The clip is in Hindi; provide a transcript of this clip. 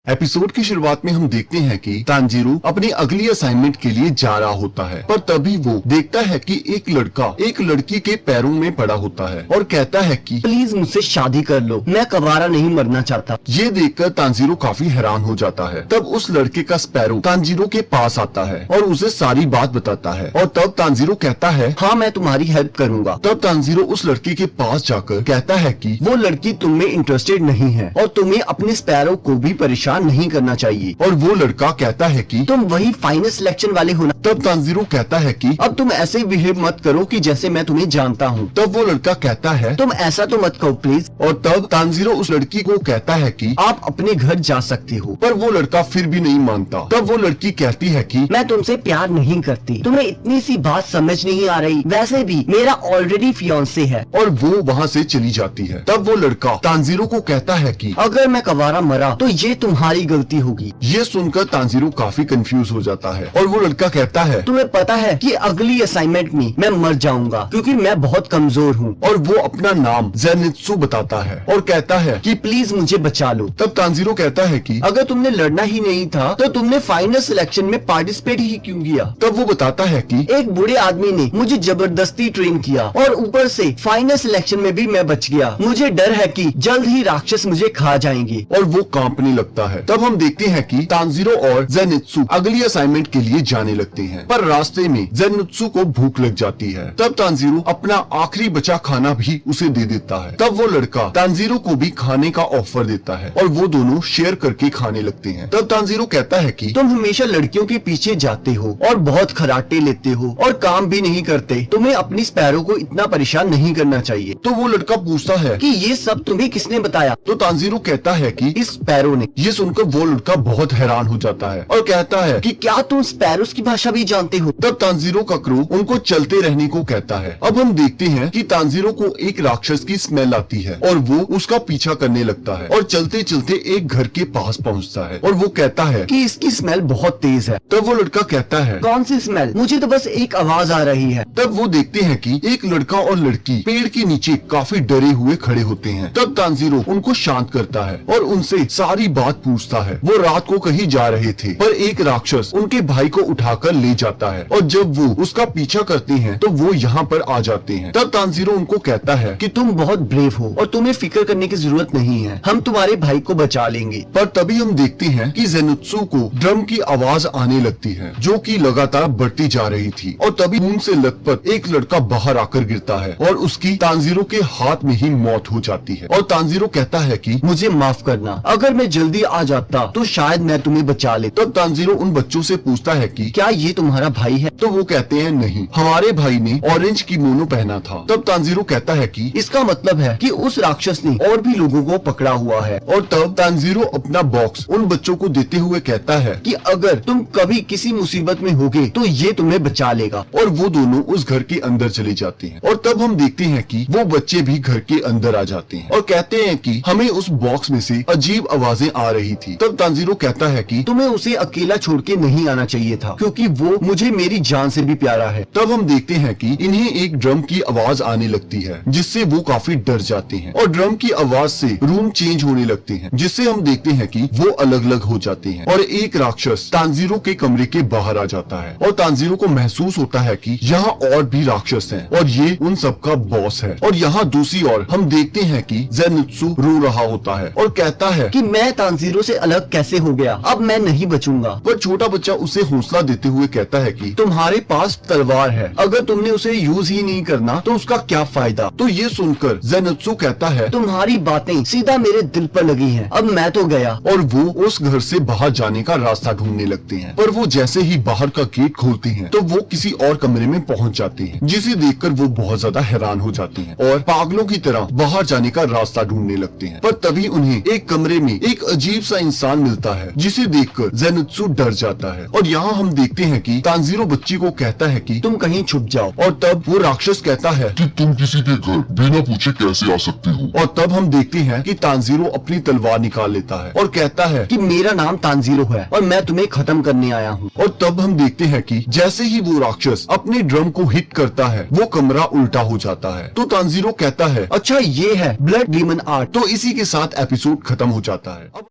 एपिसोड की शुरुआत में हम देखते हैं कि तांजीरो अपनी अगली असाइनमेंट के लिए जा रहा होता है, पर तभी वो देखता है कि एक लड़का एक लड़की के पैरों में पड़ा होता है और कहता है कि प्लीज मुझसे शादी कर लो, मैं कवारा नहीं मरना चाहता। ये देखकर तांजीरो काफी हैरान हो जाता है। तब उस लड़के का स्पैरो तांजीरो के पास आता है और उसे सारी बात बताता है और तब तांजीरो कहता है हाँ, मैं तुम्हारी हेल्प करूंगा। तब तांजीरो उस लड़के के पास जाकर कहता है कि वो लड़की तुम में इंटरेस्टेड नहीं है और तुम्हें अपने स्पैरो को भी परेशान नहीं करना चाहिए। और वो लड़का कहता है कि तुम वही फाइनल सिलेक्शन वाले हो ना। तब तांजीरो कहता है कि अब तुम ऐसे बिहेव मत करो कि जैसे मैं तुम्हें जानता हूँ। तब वो लड़का कहता है तुम ऐसा तो मत कहो प्लीज। और तब तांजीरो उस लड़की को कहता है कि आप अपने घर जा सकते हो। पर वो लड़का फिर भी नहीं मानता। तब वो लड़की कहती है कि मैं तुमसे प्यार नहीं करती, तुम्हें इतनी सी बात समझ नहीं आ रही, वैसे भी मेरा ऑलरेडी फियांसे है। और वो वहाँ से चली जाती है। तब वो लड़का तांजीरो को कहता है कि अगर मैं कवारा मरा तो ये तुम्हारी गलती होगी। ये सुनकर तांजीरो काफी कंफ्यूज हो जाता है और वो लड़का कहता है तुम्हें पता है कि अगली असाइनमेंट में मैं मर जाऊंगा क्योंकि मैं बहुत कमजोर हूँ। और वो अपना नाम ज़ेनित्सु बताता है और कहता है कि प्लीज मुझे बचा लो। तब तांजीरो कहता है कि अगर तुमने लड़ना ही नहीं था तो तुमने फाइनल सिलेक्शन में पार्टिसिपेट ही क्यों किया। तब वो बताता है कि एक बूढ़े आदमी ने मुझे जबरदस्ती ट्रेन किया और ऊपर से फाइनल सिलेक्शन में भी मैं बच गया। मुझे डर है कि जल्द ही राक्षस मुझे खा जाएंगे। और वो कांपने लगता है। तब हम देखते हैं कि तांजीरो और ज़ेनित्सु अगली असाइनमेंट के लिए जाने लगते हैं, पर रास्ते में ज़ेनित्सु को भूख लग जाती है। तब तांजीरो अपना आखिरी बचा खाना भी उसे दे देता है। तब वो लड़का तांजीरो को भी खाने का ऑफर देता है और वो दोनों शेयर करके खाने लगते हैं। तब तांजीरो कहता है कि तुम हमेशा लड़कियों के पीछे जाते हो और बहुत खराटे लेते हो और काम भी नहीं करते। तुम्हें अपनी स्पैरो को इतना परेशान नहीं करना चाहिए। तो वो लड़का पूछता है कि ये सब तुम्हें किसने बताया। तो तांजीरो कहता है कि इस स्पैरो ने। ये सुनकर वो लड़का बहुत हैरान हो जाता है और कहता है कि क्या तुम स्पैरोस की भाषा भी जानते हो। तब तांजीरो का क्रू उनको चलते रहने को कहता है। अब हम देखते हैं कि तांजीरो को एक राक्षस की स्मेल आती है और वो उसका पीछा करने लगता है और चलते चलते एक घर के पास पहुंचता है और वो कहता है कि इसकी स्मेल बहुत तेज है। तब वो लड़का कहता है कौन सी स्मेल, मुझे तो बस एक आवाज आ रही है। तब वो देखते हैं कि एक लड़का और लड़की पेड़ के नीचे काफी डरे हुए खड़े होते हैं। तब तांजीरो उनको शांत करता है और उनसे सारी बात पूछता है। वो रात को कहीं जा रहे थे पर एक राक्षस उनके भाई को उठाकर ले जाता है और जब वो उसका पीछा करते हैं तो वो यहाँ पर आ जाते हैं। तब तांजीरो उनको कहता है कि तुम बहुत ब्रेव हो और तुम्हें फिक्र करने की जरूरत नहीं है, हम तुम्हारे भाई को बचा लेंगे। पर तभी हम देखते हैं कि ज़ेनित्सु को ड्रम की आवाज आने लगती है जो कि लगातार बढ़ती जा रही थी और तभी खून से लथपथ एक लड़का बाहर आकर गिरता है और उसकी तांजीरो के हाथ में ही मौत हो जाती है। और तांजीरो कहता है कि मुझे माफ करना, अगर मैं जल्दी आ जाता तो शायद मैं तुम्हें बचा ले। तब तांजीरो उन बच्चों से पूछता है कि क्या ये तुम्हारा भाई है। तो वो कहते हैं नहीं, हमारे भाई ने ऑरेंज किमोनो पहना था। तब तांजीरो कहता है कि इसका मतलब है कि उस राक्षस ने और भी लोगों को पकड़ा हुआ है। और तब तांजीरो अपना बॉक्स उन बच्चों को देते हुए कहता है कि अगर तुम कभी किसी मुसीबत में होगे तो ये तुम्हें बचा लेगा। और वो दोनों उस घर के अंदर चले जाते हैं और तब हम देखते हैं कि वो बच्चे भी घर के अंदर आ जाते हैं और कहते हैं कि हमें उस बॉक्स में से अजीब आवाजें आ रही थी। तब तांजीरो कहता है कि तुम्हें उसे अकेला छोड़ के नहीं आना चाहिए था क्योंकि वो मुझे मेरी जान से भी प्यारा है। तब हम देखते हैं कि इन्हें एक ड्रम की आवाज आने लगती है जिससे वो काफी डर जाते हैं और ड्रम की आवाज से रूम चेंज होने लगते हैं जिससे हम देखते हैं कि वो अलग अलग हो जाते हैं और एक राक्षस तांजीरो के कमरे के बाहर आ जाता है और तांजीरो को महसूस होता है कि यहाँ और भी राक्षस हैं और ये उन सबका बॉस है। और यहाँ दूसरी ओर हम देखते हैं कि ज़ेनित्सु रो रहा होता है और कहता है कि मैं तांजीरो से अलग कैसे हो गया, अब मैं नहीं बचूंगा। पर छोटा बच्चा उसे हौसला देते हुए कहता है कि तुम्हारे पास तलवार है, अगर तुमने उसे यूज ही नहीं करना तो उसका क्या फायदा। तो ये सुनकर ज़ेनित्सु कहता है तुम्हारी बातें सीधा मेरे दिल पर लगी हैं, अब मैं तो गया। और वो उस घर से बाहर जाने का रास्ता ढूंढने लगते हैं। पर वो जैसे ही बाहर का गेट खोलते हैं तो वो किसी और कमरे में पहुंच जाते हैं जिसे देखकर वो बहुत ज्यादा हैरान हो जाते हैं और पागलों की तरह बाहर जाने का रास्ता ढूंढने लगते हैं। पर तभी उन्हें एक कमरे में एक अजीब सा इंसान मिलता है जिसे देखकर ज़ेनित्सु डर जाता है। और यहाँ हम देखते हैं कि तांजीरो बच्ची को कहता है कि तुम कहीं छुप जाओ। और तब वो राक्षस कहता है कि तुम किसी के घर बिना पूछे कैसे आ सकती हो। और तब हम देखते हैं कि तांजीरो अपनी तलवार निकाल लेता है और कहता है कि मेरा नाम तांजीरो है और मैं तुम्हें खत्म करने आया हूँ। और तब हम देखते हैं कि जैसे ही वो राक्षस अपने ड्रम को हिट करता है वो कमरा उल्टा हो जाता है। तो तांजीरो कहता है अच्छा ये है ब्लड डीमन आर्ट। तो इसी के साथ एपिसोड खत्म हो जाता है।